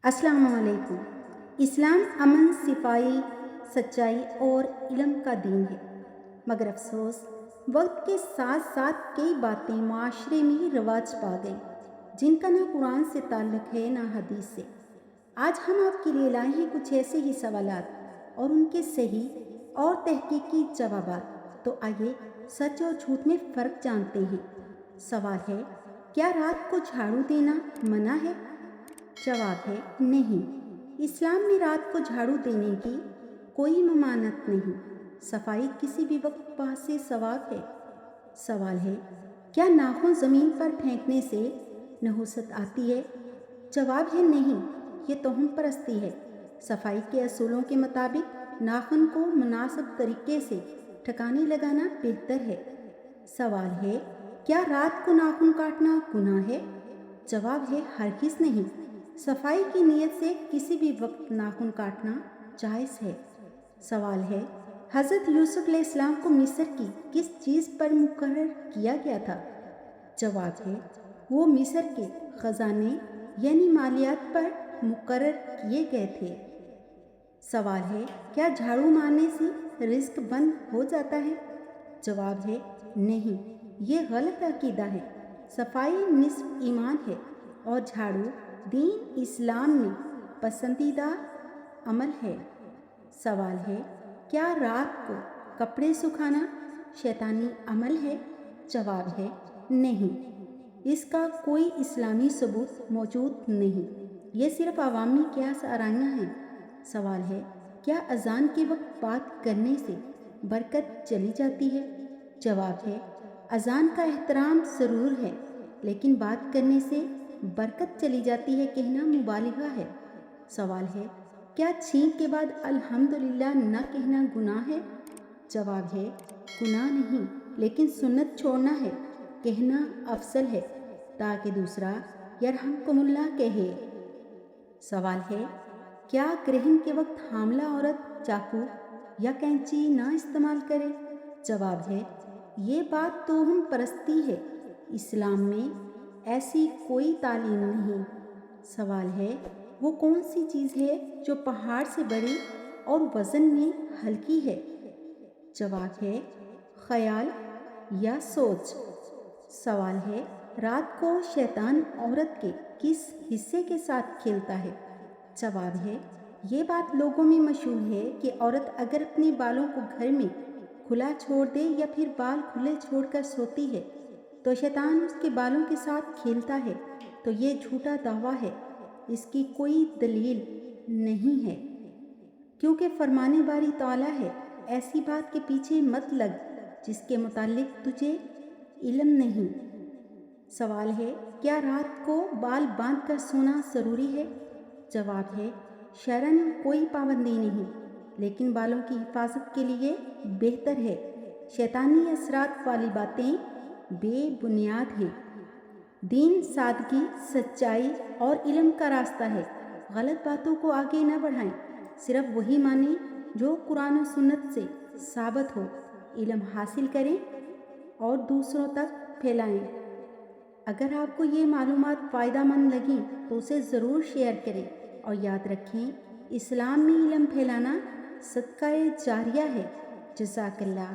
السلام علیکم۔ اسلام امن، صفائی، سچائی اور علم کا دین ہے، مگر افسوس وقت کے ساتھ ساتھ کئی باتیں معاشرے میں رواج پا گئیں جن کا نہ قرآن سے تعلق ہے نہ حدیث سے۔ آج ہم آپ کے لیے لائے ہیں کچھ ایسے ہی سوالات اور ان کے صحیح اور تحقیقی جوابات۔ تو آئیے سچ اور جھوٹ میں فرق جانتے ہیں۔ سوال ہے، کیا رات کو جھاڑو دینا منع ہے؟ جواب ہے نہیں، اسلام میں رات کو جھاڑو دینے کی کوئی ممانعت نہیں۔ صفائی کسی بھی وقت باعث ثواب ہے۔ سوال ہے، کیا ناخن زمین پر پھینکنے سے نحوست آتی ہے؟ جواب ہے نہیں، یہ توہم پرستی ہے۔ صفائی کے اصولوں کے مطابق ناخن کو مناسب طریقے سے ٹھکانے لگانا بہتر ہے۔ سوال ہے، کیا رات کو ناخن کاٹنا گناہ ہے؟ جواب ہے ہرگز نہیں، صفائی کی نیت سے کسی بھی وقت ناخن کاٹنا جائز ہے۔ سوال ہے، حضرت یوسف علیہ السلام کو مصر کی کس چیز پر مقرر کیا گیا تھا؟ جواب ہے، وہ مصر کے خزانے یعنی مالیات پر مقرر کیے گئے تھے۔ سوال ہے، کیا جھاڑو مارنے سے رزق بند ہو جاتا ہے؟ جواب ہے نہیں، یہ غلط عقیدہ ہے۔ صفائی نصف ایمان ہے اور جھاڑو دین اسلام میں پسندیدہ عمل ہے۔ سوال ہے، کیا رات کو کپڑے سکھانا شیطانی عمل ہے؟ جواب ہے نہیں، اس کا کوئی اسلامی ثبوت موجود نہیں، یہ صرف عوامی قیاس آرائیاں ہیں۔ سوال ہے، کیا اذان کے وقت بات کرنے سے برکت چلی جاتی ہے؟ جواب ہے، اذان کا احترام ضرور ہے، لیکن بات کرنے سے برکت چلی جاتی ہے کہنا مبالغہ ہے۔ سوال ہے، کیا چھینک کے بعد الحمدللہ نہ کہنا گناہ ہے؟ جواب ہے، گناہ نہیں، لیکن سنت چھوڑنا ہے، کہنا افضل ہے تاکہ دوسرا یرحمکم اللہ کہے۔ سوال ہے، کیا گرہن کے وقت حاملہ عورت چاقو یا کینچی نہ استعمال کرے؟ جواب ہے، یہ بات توہم پرستی ہے، اسلام میں ایسی کوئی تعلیم نہیں۔ سوال ہے، وہ کون سی چیز ہے جو پہاڑ سے بڑی اور وزن میں ہلکی ہے؟ جواب ہے، خیال یا سوچ۔ سوال ہے، رات کو شیطان عورت کے کس حصے کے ساتھ کھیلتا ہے؟ جواب ہے، یہ بات لوگوں میں مشہور ہے کہ عورت اگر اپنے بالوں کو گھر میں کھلا چھوڑ دے یا پھر بال کھلے چھوڑ کر سوتی ہے تو شیطان اس کے بالوں کے ساتھ کھیلتا ہے، تو یہ جھوٹا دعویٰ ہے، اس کی کوئی دلیل نہیں ہے، کیونکہ فرمانے باری تعالیٰ ہے، ایسی بات کے پیچھے مت لگ جس کے متعلق تجھے علم نہیں۔ سوال ہے، کیا رات کو بال باندھ کر سونا ضروری ہے؟ جواب ہے، شرعاً کوئی پابندی نہیں، لیکن بالوں کی حفاظت کے لیے بہتر ہے۔ شیطانی اثرات والی باتیں بے بنیاد ہیں۔ دین سادگی، سچائی اور علم کا راستہ ہے۔ غلط باتوں کو آگے نہ بڑھائیں، صرف وہی مانیں جو قرآن و سنت سے ثابت ہو۔ علم حاصل کریں اور دوسروں تک پھیلائیں۔ اگر آپ کو یہ معلومات فائدہ مند لگیں تو اسے ضرور شیئر کریں، اور یاد رکھیں، اسلام میں علم پھیلانا صدقہ جاریہ ہے۔ جزاک اللہ۔